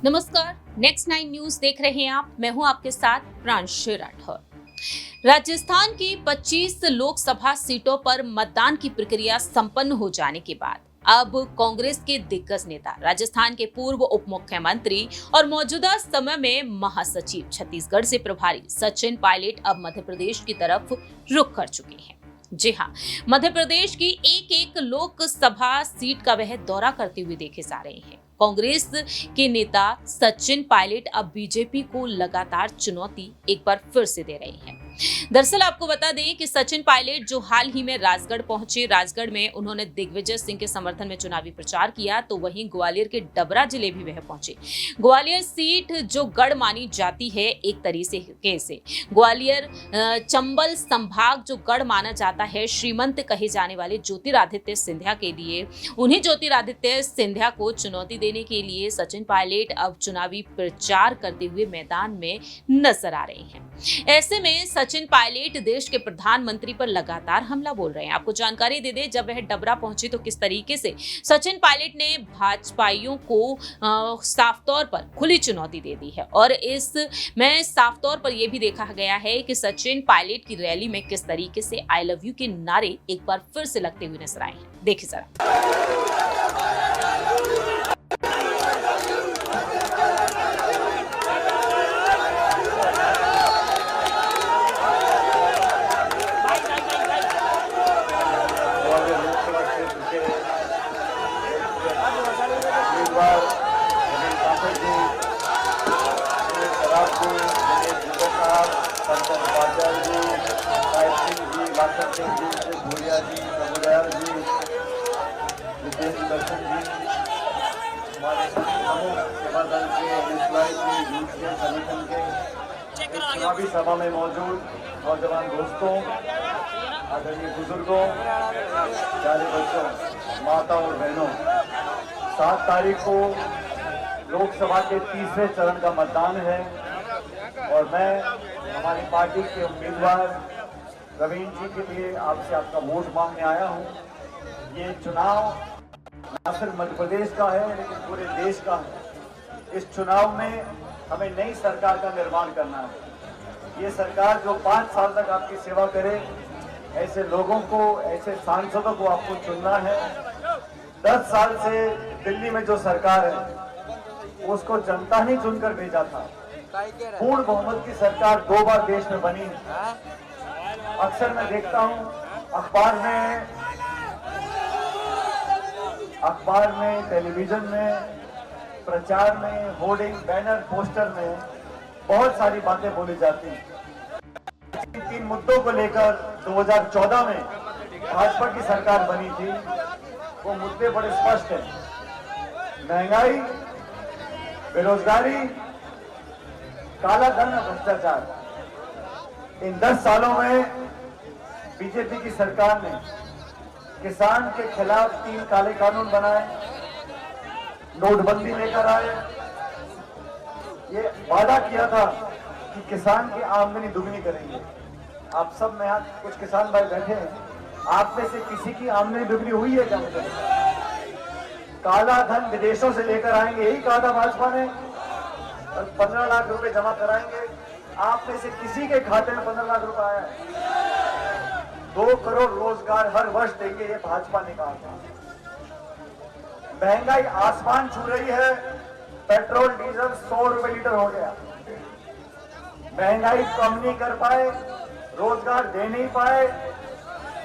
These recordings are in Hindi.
नमस्कार, नेक्स्ट 9 न्यूज देख रहे हैं आप। मैं हूं आपके साथ प्रांशु राठौर। राजस्थान की 25 लोकसभा सीटों पर मतदान की प्रक्रिया संपन्न हो जाने के बाद अब कांग्रेस के दिग्गज नेता, राजस्थान के पूर्व उप मुख्यमंत्री और मौजूदा समय में महासचिव, छत्तीसगढ़ से प्रभारी सचिन पायलट अब मध्य प्रदेश की तरफ रुख कर चुके हैं। जी हाँ, मध्य प्रदेश की एक एक लोकसभा सीट का वह दौरा करते हुए देखे जा रहे हैं। कांग्रेस के नेता सचिन पायलट अब बीजेपी को लगातार चुनौती एक बार फिर से दे रहे हैं। दरअसल आपको बता दें कि सचिन पायलट जो हाल ही में राजगढ़ पहुंचे, राजगढ़ में उन्होंने दिग्विजय सिंह के समर्थन में चुनावी प्रचार किया, तो वहीं ग्वालियर के डबरा जिले भी वह पहुंचे। ग्वालियर सीट जो गढ़ मानी जाती है एक तरीके से, ग्वालियर चंबल संभाग जो गढ़ माना जाता है, श्रीमंत कहे जाने वाले ज्योतिरादित्य सिंधिया के लिए, उन्हीं ज्योतिरादित्य सिंधिया को चुनौती देने के लिए सचिन पायलट अब चुनावी प्रचार करते हुए मैदान में नजर आ रहे हैं। ऐसे में सचिन पायलट देश के प्रधानमंत्री पर लगातार हमला बोल रहे हैं। आपको जानकारी दे दें, जब वह डबरा पहुंचे तो किस तरीके से सचिन पायलट ने भाजपाइयों को साफ तौर पर खुली चुनौती दे दी है। और इसमें साफ तौर पर यह भी देखा गया है कि सचिन पायलट की रैली में किस तरीके से आई लव यू के नारे एक बार फिर से लगते हुए नजर आए हैं। देखिए जरा। चुनावी सभा में मौजूद नौजवान दोस्तों, आदरणीय बुजुर्गों, प्यारे बच्चों, माता और बहनों, 7 तारीख को लोकसभा के तीसरे चरण का मतदान है और मैं हमारी पार्टी के उम्मीदवार रवीन जी के लिए आपसे आपका वोट मांगने आया हूं। ये चुनाव न सिर्फ मध्य प्रदेश का है लेकिन पूरे देश का है। इस चुनाव में हमें नई सरकार का निर्माण करना है। ये सरकार जो 5 साल तक आपकी सेवा करे, ऐसे लोगों को, ऐसे सांसदों को आपको चुनना है। 10 साल से दिल्ली में जो सरकार है उसको जनता ने चुनकर भेजा था। पूर्ण बहुमत की सरकार 2 बार देश में बनी। अक्सर मैं देखता हूं अखबार में, टेलीविजन में, प्रचार में, होर्डिंग, बैनर, पोस्टर में बहुत सारी बातें बोली जाती हैं। 3 मुद्दों को लेकर 2014 में भाजपा की सरकार बनी थी। वो मुद्दे बड़े स्पष्ट हैं: महंगाई, बेरोजगारी, काला धन और भ्रष्टाचार। इन 10 सालों में बीजेपी की सरकार ने किसान के खिलाफ 3 काले कानून बनाए, नोटबंदी लेकर आए। ये वादा किया था कि किसान की आमदनी दुगनी करेंगे। आप सब में यहाँ कुछ किसान भाई बैठे हैं, आप में से किसी की आमदनी दुगनी हुई है क्या? मुझे काला धन विदेशों से लेकर आएंगे, यही कहा था भाजपा ने, और 15 लाख रुपए जमा कराएंगे। आप में से किसी के खाते में 15 लाख रुपए आया है? 2 करोड़ रोजगार हर वर्ष देंगे, ये भाजपा ने कहा था। महंगाई आसमान छू रही है, पेट्रोल डीजल 100 रुपए लीटर हो गया। महंगाई कम नहीं कर पाए, रोजगार दे नहीं पाए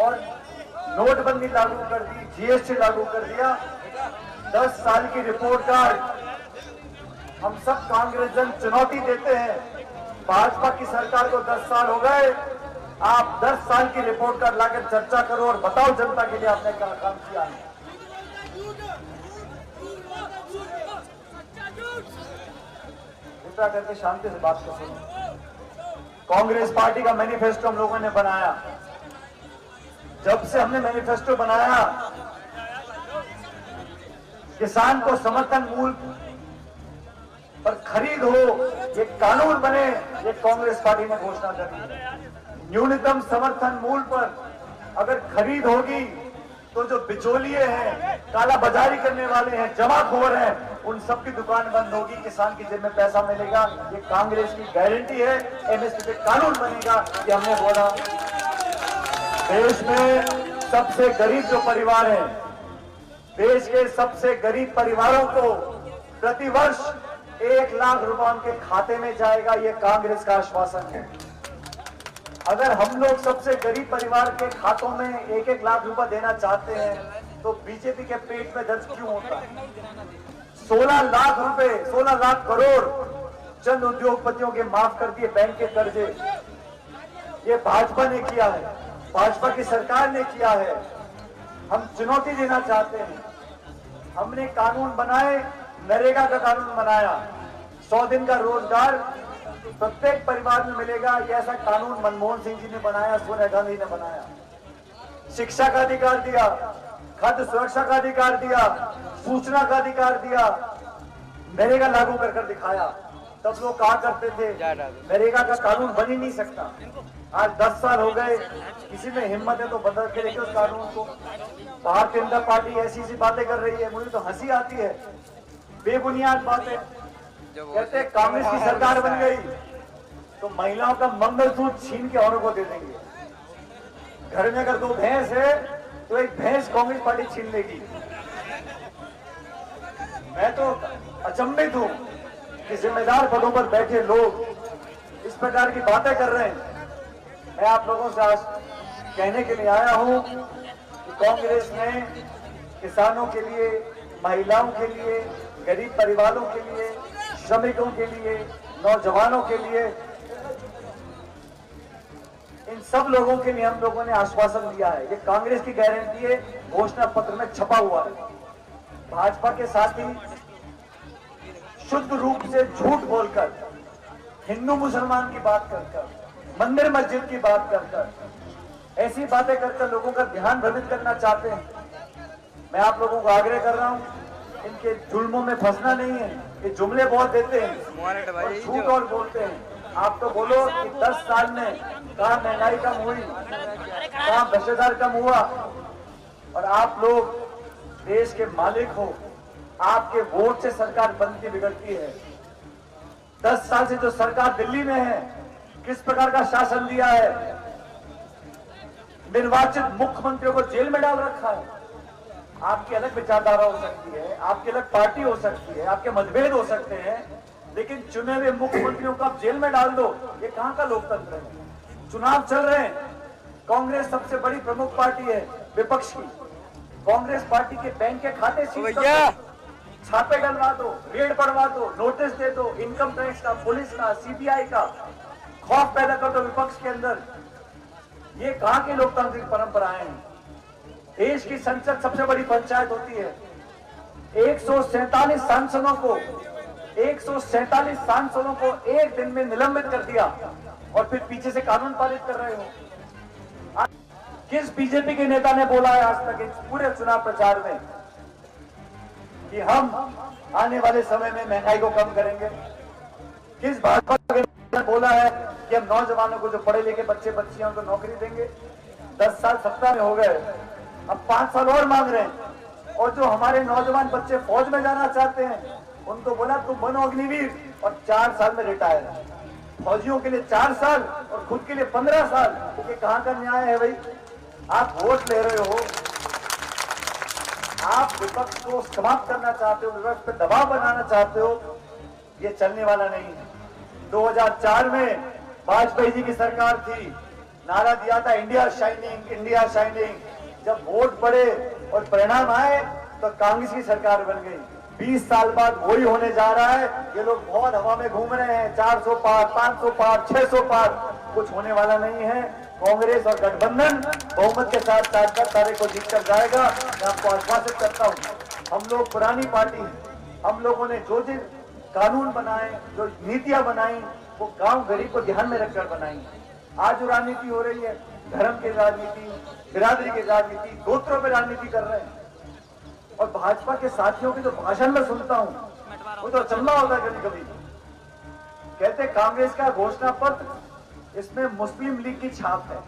और नोटबंदी लागू कर दी, जीएसटी लागू कर दिया। 10 साल की रिपोर्ट कार्ड हम सब कांग्रेस जन चुनौती देते हैं। भाजपा की सरकार को 10 साल हो गए, आप 10 साल की रिपोर्ट कार्ड लाकर चर्चा करो और बताओ जनता के लिए आपने क्या काम किया है। करके शांति से बात को सुनो। कांग्रेस पार्टी का मैनिफेस्टो हम लोगों ने बनाया। जब से हमने मैनिफेस्टो बनाया, किसान को समर्थन मूल्य पर खरीद हो, ये कानून बने, ये कांग्रेस पार्टी ने घोषणा करी। न्यूनतम समर्थन मूल्य पर अगर खरीद होगी तो जो बिचौलिए हैं, काला बाजारी करने वाले हैं, जमाखोर हैं, उन सब की दुकान बंद होगी, किसान की जेब में पैसा मिलेगा। ये कांग्रेस की गारंटी है। एमएसपी पे कानून बनेगा, ये हमने बोला। देश में सबसे गरीब जो परिवार है, देश के सबसे गरीब परिवारों को प्रतिवर्ष 1 लाख रुपए उनके खाते में जाएगा, ये कांग्रेस का आश्वासन है। अगर हम लोग सबसे गरीब परिवार के खातों में 1-1 लाख रुपए देना चाहते हैं तो बीजेपी के पेट में दर्द क्यों होता है? 16 लाख रुपए, 16 लाख करोड़ चंद उद्योगपतियों के माफ कर दिए बैंक के कर्जे। ये भाजपा ने किया है, भाजपा की सरकार ने किया है। हम चुनौती देना चाहते हैं। हमने कानून बनाए, नरेगा का कानून बनाया, 100 दिन का रोजगार प्रत्येक परिवार में मिलेगा। ये ऐसा कानून मनमोहन सिंह जी ने बनाया, सोनिया गांधी ने बनाया। शिक्षा का अधिकार दिया, खाद्य सुरक्षा का अधिकार दिया, सूचना का अधिकार दिया, नरेगा लागू कर दिखाया। तब लोग कहा करते थे नरेगा का कानून बन ही नहीं सकता। आज 10 साल हो गए, किसी में हिम्मत है तो बदल के देखिए उस कानून को। भारतीय जनता पार्टी ऐसी बातें कर रही है, मुझे तो हंसी आती है, बेबुनियाद बातें। कहते कांग्रेस की सरकार बन गई तो महिलाओं का मंगलसूत्र छीन के औरों को दे देंगे। घर में अगर 2 भैंस है तो एक भैंस कांग्रेस पार्टी छीन लेगी। मैं तो अचंभित हूं कि जिम्मेदार पदों पर बैठे लोग इस प्रकार की बातें कर रहे हैं। मैं आप लोगों से आज कहने के लिए आया हूं कि कांग्रेस ने किसानों के लिए, महिलाओं के लिए, गरीब परिवारों के लिए, श्रमिकों के लिए, नौजवानों के लिए, इन सब लोगों के लिए हम लोगों ने आश्वासन दिया है। ये कांग्रेस की गारंटी है, घोषणा पत्र में छपा हुआ है। भाजपा के साथी शुद्ध रूप से झूठ बोलकर, हिंदू मुसलमान की बात कर, मंदिर मस्जिद की बात कर, ऐसी बातें कर लोगों का ध्यान भ्रमित करना चाहते हैं। मैं आप लोगों को आग्रह कर रहा हूं, इनके जुल्मों में फंसना नहीं है। ये जुमले बहुत देते हैं और झूठ और बोलते हैं। आप तो बोलो कि 10 साल में कहां महंगाई कम हुई, कहां भ्रष्टाचार कम हुआ, और आप लोग देश के मालिक हो। आपके वोट से सरकार बनती बिगड़ती है। 10 साल से जो सरकार दिल्ली में है, किस प्रकार का शासन दिया है। निर्वाचित मुख्यमंत्रियों को जेल में डाल रखा है। आपकी अलग विचारधारा हो सकती है, आपकी अलग पार्टी हो सकती है, आपके मतभेद हो सकते हैं, लेकिन चुने हुए मुख्यमंत्रियों को आप जेल में डाल दो, ये कहां का लोकतंत्र है? चुनाव चल रहे हैं, कांग्रेस सबसे बड़ी प्रमुख पार्टी है विपक्ष की। कांग्रेस पार्टी के बैंक के खाते सीज कर दो, छापे डलवा दो, रेड पड़वा दो, नोटिस दे दो, इनकम टैक्स का, पुलिस का, सीबीआई का, खौफ पैदा कर दो विपक्ष के अंदर। ये कहां की लोकतांत्रिक परंपराएं हैं? देश की संसद सबसे बड़ी पंचायत होती है। 147 सांसदों को एक दिन में निलंबित कर दिया और फिर पीछे से कानून पारित कर रहे हो। किस बीजेपी के नेता ने बोला है आज तक इस पूरे चुनाव प्रचार में कि हम आने वाले समय में महंगाई को कम करेंगे? किस भाजपा के नेता ने बोला है कि हम नौजवानों को, जो पढ़े लिखे बच्चे बच्चियां, उनको नौकरी देंगे? 10 साल सत्ता में हो गए, अब 5 साल और मांग रहे हैं। और जो हमारे नौजवान बच्चे फौज में जाना चाहते हैं, उनको बोला तुम बनो अग्निवीर और 4 साल में रिटायर। फौजियों के लिए 4 साल और खुद के लिए 15 साल। तो ये कहां का न्याय है भाई? आप वोट ले रहे हो, आप विपक्ष को समाप्त करना चाहते हो, विपक्ष पे दबाव बनाना चाहते हो, ये चलने वाला नहीं है। 2004 में वाजपेयी जी की सरकार थी, नारा दिया था इंडिया शाइनिंग, इंडिया शाइनिंग। जब वोट पड़े और परिणाम आए तो कांग्रेस की सरकार बन गई। 20 साल बाद वही होने जा रहा है। ये लोग बहुत हवा में घूम रहे हैं, 400 पार, 500 पार, 600 पार, कुछ होने वाला नहीं है। कांग्रेस और गठबंधन बहुमत के साथ 4 तारीख को जीत कर जाएगा। मैं आपको आश्वासित करता हूँ। हम लोग पुरानी पार्टी हैं, हम लोगों ने जो कानून बनाए, जो नीतियां बनाई, वो गांव गरीब को ध्यान में रखकर बनाई। आज जो राजनीति हो रही है, धर्म की राजनीति, बिरादरी की राजनीति, गोत्रों पर राजनीति कर रहे हैं। और भाजपा के साथियों की जो भाषण में सुनता हूं, वो तो अचंभा होता है कभी कभी। कहते कांग्रेस का घोषणा पत्र, इसमें मुस्लिम लीग की छाप है।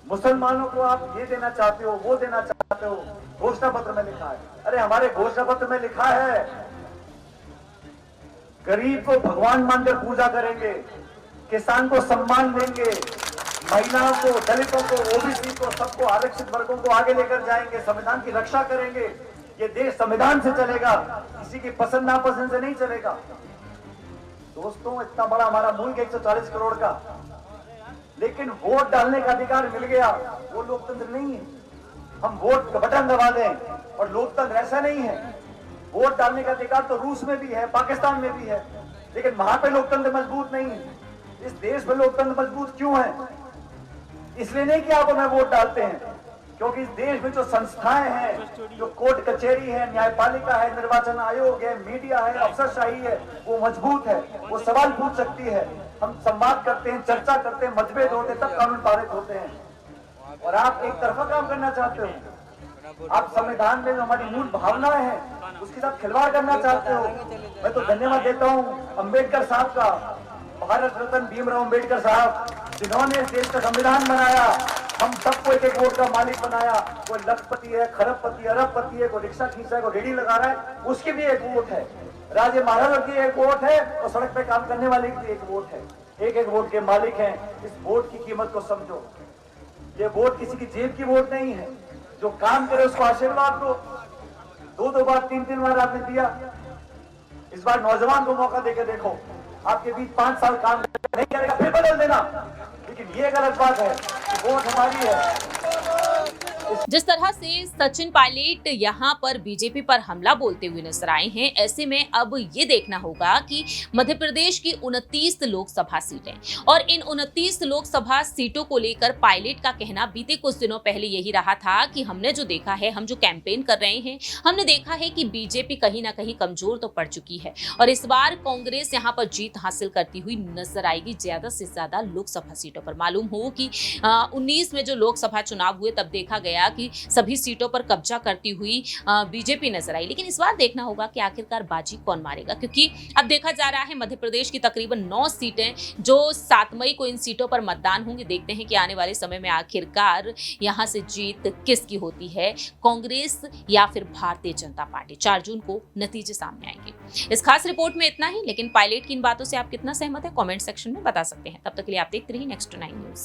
मुसलमानों को आप ये देना चाहते हो, वो देना चाहते हो। घोषणा पत्र में लिखा है। अरे हमारे घोषणा पत्र में लिखा है गरीब को भगवान मानकर पूजा करेंगे, किसान को सम्मान देंगे, महिलाओं को, दलितों को, ओबीसी को, सबको, आरक्षित वर्गों को आगे लेकर जाएंगे, संविधान की रक्षा करेंगे। ये देश संविधान से चलेगा, किसी की पसंद नापसंद से नहीं चलेगा। दोस्तों, इतना बड़ा हमारा मुल्क 140 करोड़ का, लेकिन वोट डालने का अधिकार मिल गया, वो लोकतंत्र नहीं है। हम वोट का बटन दबा दें, और लोकतंत्र ऐसा नहीं है। वोट डालने का अधिकार तो रूस में भी है, पाकिस्तान में भी है, लेकिन वहां पे लोकतंत्र मजबूत नहीं है। इस देश में लोकतंत्र मजबूत क्यों है? इसलिए नहीं कि आप हमें वोट डालते हैं, क्योंकि इस देश में जो संस्थाएं हैं, जो कोर्ट कचहरी है, न्यायपालिका है, निर्वाचन आयोग है, मीडिया है, अफसरशाही है, वो मजबूत है, वो सवाल पूछ सकती है। हम संवाद करते हैं, चर्चा करते हैं, मतभेद होते हैं, तब कानून पारित होते हैं। और आप एक तरफा काम करना चाहते हो। आप संविधान में जो हमारी मूल भावनाएं हैं, उसके साथ खिलवाड़ करना चाहते हो। मैं तो धन्यवाद देता हूँ अम्बेडकर साहब का, भारत रत्न भीमराव अम्बेडकर साहब, जिन्होंने इस देश का संविधान बनाया, हम सबको एक एक वोट का मालिक बनाया। कोई लखपति है, खरबपति, अरबपति है, कोई रिक्शा खींचा है, कोई रेडी लगा रहा है, उसकी भी एक वोट है। राजे महाराजा की एक वोट है, और सड़क पे काम करने वाले की एक वोट है। एक एक वोट के मालिक हैं। इस वोट की कीमत को समझो। ये वोट किसी की जेब की वोट नहीं है। जो काम करे उसको आशीर्वाद दो। दो बार, तीन बार आपने दिया। इस बार नौजवान को मौका देके देखो। आपके बीच 5 साल काम नहीं करेगा, फिर बदल देना। लेकिन ये गलत बात है कि वोट हमारी है। जिस तरह से सचिन पायलट यहाँ पर बीजेपी पर हमला बोलते हुए नजर आए हैं, ऐसे में अब ये देखना होगा कि मध्य प्रदेश की 29 लोकसभा सीटें, और इन 29 लोकसभा सीटों को लेकर पायलट का कहना बीते कुछ दिनों पहले यही रहा था कि हमने जो देखा है, हम जो कैंपेन कर रहे हैं, हमने देखा है कि बीजेपी कहीं ना कहीं कमजोर तो पड़ चुकी है, और इस बार कांग्रेस यहाँ पर जीत हासिल करती हुई नजर आएगी ज्यादा से ज्यादा लोकसभा सीटों पर। मालूम हो कि 19 में जो लोकसभा चुनाव हुए, तब देखा गया कि सभी सीटों पर कब्जा करती हुई बीजेपी नजर आई। लेकिन इस बार देखना होगा कि आखिरकार बाजी कौन मारेगा, क्योंकि अब देखा जा रहा है मध्य प्रदेश की तकरीबन 9 सीटें, जो 7 मई को इन सीटों पर मतदान होंगे। देखते हैं कि आने वाले समय में आखिरकार यहां से जीत किसकी होती है, कांग्रेस या फिर भारतीय जनता पार्टी। 4 जून को नतीजे सामने आएंगे। इस खास रिपोर्ट में इतना ही, लेकिन पायलट की इन बातों से आप कितना सहमत है, कमेंट सेक्शन में बता सकते हैं। तब तक के लिए आप देखते रहिए नेक्स्ट 9 न्यूज।